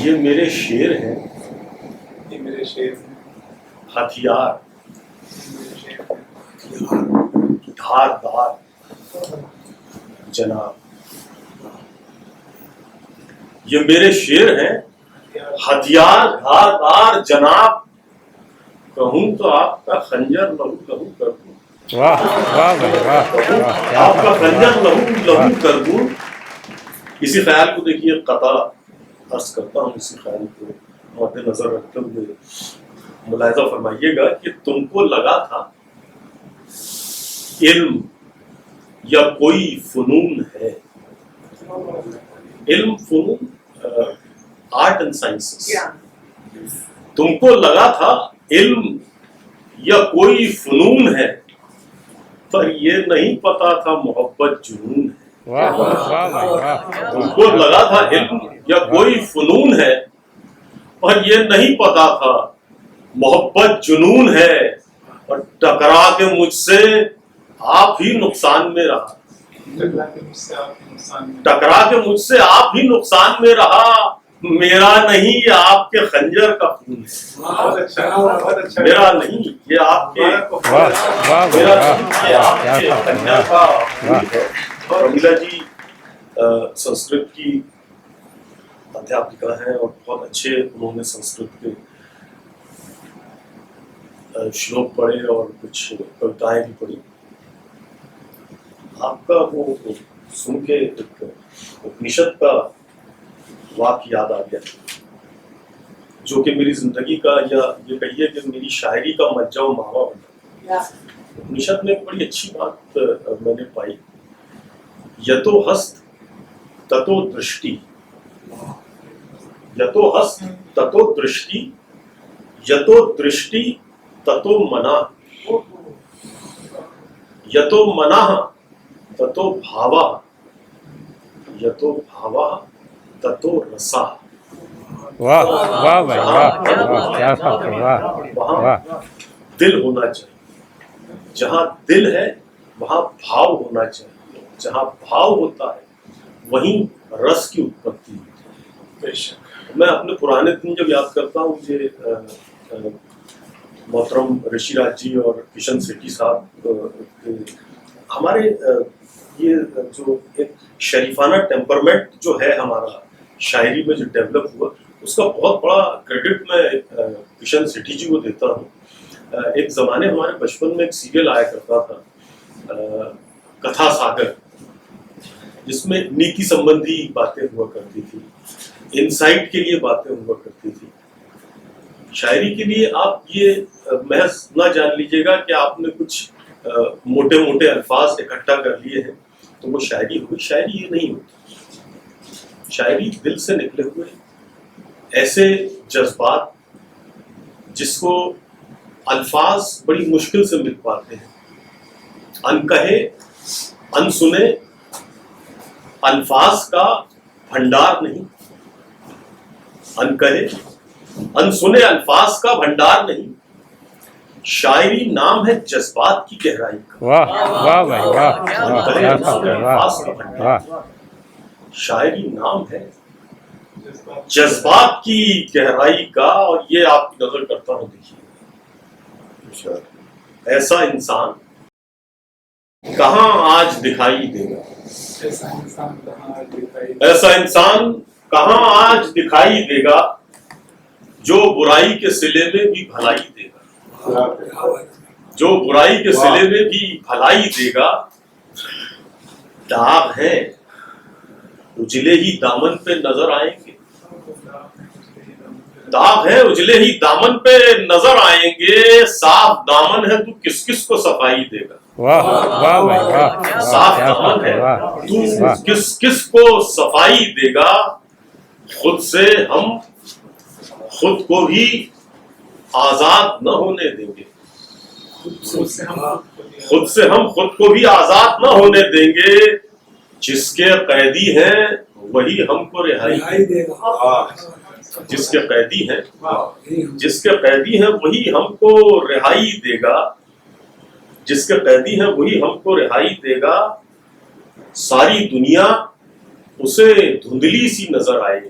یہ میرے شیر ہیں، یہ میرے شیر ہیں، ہتھیار میرے شیر ہیں، دھار دھار جناب، یہ میرے شیر ہیں ہتھیار دھار دھار جناب، کہوں تو آپ کا خنجر لہو لہو کر دوں، واہ واہ بھائی واہ، آپ کا خنجر لہو لہو کر دوں۔ اسی خیال کو دیکھیے قطع عرض کرتا ہوں، اسی خیال کو مد نظر رکھتے ہوئے ملاحظہ فرمائیے گا کہ تم کو لگا تھا علم یا کوئی فنون ہے، علم فنون آرٹ اینڈ سائنسز، تم کو لگا تھا علم یا کوئی فنون ہے، پر یہ نہیں پتا تھا محبت جنون ہے۔ واہ واہ بھائی واہ، تم کو لگا تھا علم یا کوئی فنون ہے، پر یہ نہیں پتا تھا محبت جنون ہے، اور ٹکرا کے مجھ سے آپ ہی نقصان میں رہا، ٹکرا کے مجھ سے آپ کے نقصان میں، ٹکرا کے مجھ سے آپ ہی نقصان میں رہا، میرا نہیں یہ آپ کے خنجر کا خون ہے، بہت اچھا بہت اچھا، میرا نہیں یہ آپ کے، واہ واہ بھائی میرا واہ، نہیں یہ آپ کے خنجر کا خون ہے۔ رمیلا جی سنسکرت کی ادھیاپکا ہیں اور بہت اچھے انہوں نے سنسکرت کے شلوک پڑھے اور کچھ کویتائیں بھی پڑھی۔ آپ کا وہ سن کے ایک اپنشد کا واقعہ یاد آ گیا جو کہ میری زندگی کا، یا یہ کہیے کہ میری شاعری کا مجہ و ماوا بنا۔ اپنشد میں ایک بڑی اچھی بات میں نے پائی، یتو ہست تتو درشٹی، یتو ہست تتو درشٹی، یتو درشٹی تتو منہ، یتو منہ تتو بھاوا، یتو بھاوا تتو رسا۔ واہ واہ بھائی واہ، کیا بات ہے، واہ وہاں واہ، دل ہونا چاہیے، جہاں دل ہے وہاں بھاؤ ہونا چاہیے، جہاں بھاؤ ہوتا ہے وہیں رس کی اتپتی ہوتی ہے۔ میں اپنے پرانے دن جب یاد کرتا ہوں، مجھے محترم رشی راج جی اور کشن سیٹھی صاحب، ہمارے یہ جو ایک شریفانہ ٹیمپرمنٹ جو ہے ہمارا شاعری میں جو ڈیولپ ہوا، اس کا بہت بڑا کریڈٹ میں کشن سیٹھی جی کو دیتا ہوں۔ ایک زمانے ہمارے بچپن میں ایک سیریل آیا کرتا تھا کتھا ساگر، جس میں نیتی سمبندھی باتیں ہوا کرتی تھی، انسائٹ کے لیے باتیں ہوا کرتی تھی۔ شاعری کے لیے آپ یہ محض نہ جان لیجیے گا کہ آپ نے کچھ موٹے موٹے الفاظ اکٹھا کر لیے ہیں تو وہ شاعری ہوئی، شاعری یہ نہیں ہوتی، شاعری دل سے نکلے ہوئے ایسے جذبات جس کو الفاظ بڑی مشکل سے مل پاتے ہیں، ان کہے ان سنے الفاظ کا بھنڈار نہیں، ان کہے ان سنے الفاظ کا بھنڈار نہیں، شاعری نام ہے جذبات کی گہرائی کا، واہ واہ بھائی واہ، کیا بات ہے، واہ واہ، شاعری نام ہے جذبات کی گہرائی کا۔ اور یہ آپ کی نظر کرتا ہوں، دیکھیے ایسا انسان کہاں آج دکھائی دے گا، ایسا انسان کہاں آج دکھائی، ایسا انسان کہاں آج دکھائی دے گا جو برائی کے صلے میں بھی بھلائی دے گا، جو برائی کے صلے میں بھی بھلائی دے گا۔ داغ ہے اجلے ہی دامن پہ نظر آئیں گے، داغ ہے اجلے ہی دامن پہ نظر آئیں گے، صاف دامن ہے تو کس کس کو صفائی دے گا، واہ واہ بھائی واہ، صاف کیا دامن بات ہے ہے، واہ تو کس کس کو صفائی دے گا، خود سے ہم خود کو بھی آزاد نہ ہونے دیں گے، خود سے ہم خود سے ہم خود کو بھی آزاد نہ ہونے دیں گے، جس کے قیدی ہیں وہی ہم کو رہائی دے گا، جس کے قیدی ہیں، جس کے قیدی ہیں وہی ہم کو رہائی دے گا، جس کے قیدی ہیں وہی ہم کو رہائی دے گا، ساری دنیا اسے دھندلی سی نظر آئے گی،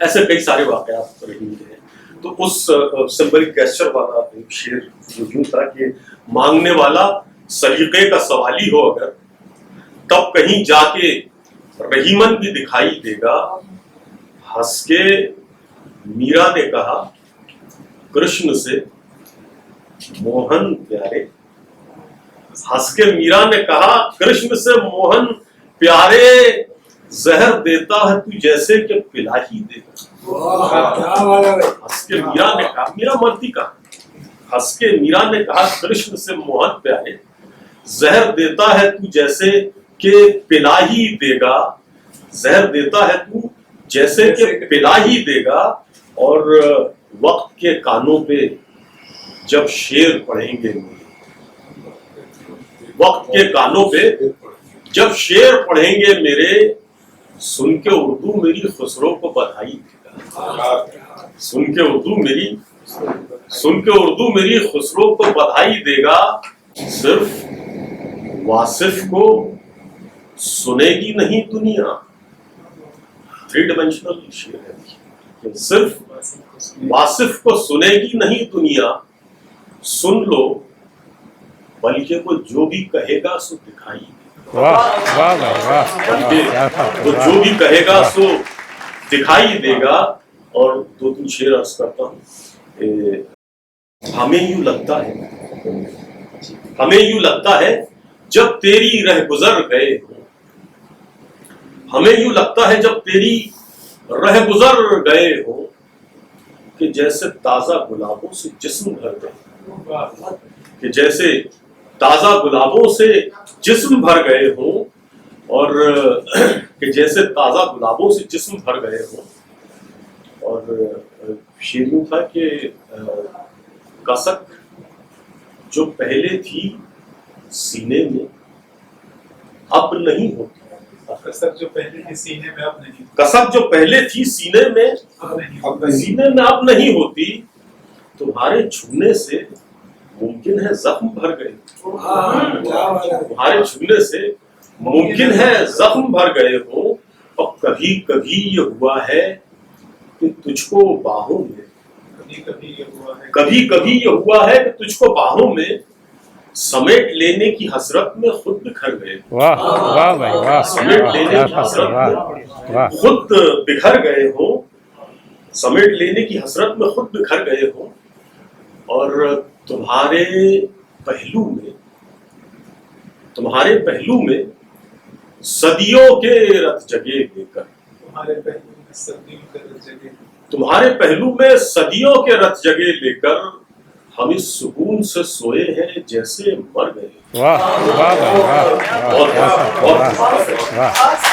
ایسے کئی سارے واقعات رہے ہیں. تو اس سمبلک گیسچر والا ایک شعر جو یوں تھا کہ مانگنے والا سلیقے کا سوالی ہو اگر تب کہیں جا کے رحیمن بھی دکھائی دے گا. ہنس کے میرا نے کہا کرشن سے موہن پیارے. ہنس کے میرا نے کہا کرشن سے موہن پیارے. زہر دیتا ہے تو جیسے کہ پلا ہی دے گا. ہنس کے میرا نے کہا, میرا مرتی کہا, ہنس کے میرا نے کہا کرشن سے موہن پیارے. زہر دیتا ہے تو جیسے کہ پلا ہی دے گا. زہر دیتا ہے تو جیسے کہ پلا ہی دے گا. اور وقت کے کانوں پہ جب شعر پڑھیں گے, وقت کے کانوں پہ جب شعر پڑھیں گے میرے, سن کے اردو میری خسرو کو بدھائی دے گا. سن کے اردو میری خسرو کو بدھائی دے گا. صرف واصف کو سنے گی نہیں دنیا. 3 ڈائمینشنل شعر ہے. صرف واصف کو سنے گی نہیں دنیا. سن لو بلکہ وہ جو بھی کہے گا سو دکھائی دے گا. واہ واہ واہ, بلکہ وہ جو بھی کہے گا سو دکھائی دے گا. اور 2-3 شعر عرض کرتا ہوں. ہمیں یوں لگتا ہے جب تیری رہ گزر گئے ہو. ہمیں یوں لگتا ہے جب تیری رہ گزر گئے ہو کہ جیسے تازہ گلابوں سے جسم بھر گئے. کہ جیسے تازہ گلابوں سے جسم بھر گئے ہوں. اور کہ جیسے تازہ گلابوں سے جسم بھر گئے ہوں. اور شعر یوں تھا کہ کسک جو پہلے تھی سینے میں اب نہیں ہوتی. کسک جو پہلے تھی سینے میں اب نہیں, کسک جو پہلے تھی سینے میں اب نہیں ہوتی. تمہارے چھونے سے ممکن ہے زخم بھر گئے. تمہارے چھونے سے ممکن ہے زخم بھر گئے ہوں. اور کبھی کبھی یہ ہوا ہے کہ تجھ کو باہوں میں, کبھی کبھی یہ ہوا ہے کہ تجھ کو باہوں میں سمیٹ لینے کی حسرت میں خود بکھر گئے. واہ واہ بھائی واہ, سمیٹ لینے کی حسرت میں خود بکھر گئے ہوں. سمیٹ لینے کی حسرت میں خود بکھر گئے ہوں. اور تمہارے پہلو میں صدیوں کے رت جگے لے کر, تمہارے پہلو میں صدیوں کے رت جگے لے کر ہم اس سکون سے سوئے ہیں جیسے مر گئے. واہ واہ بھائی واہ,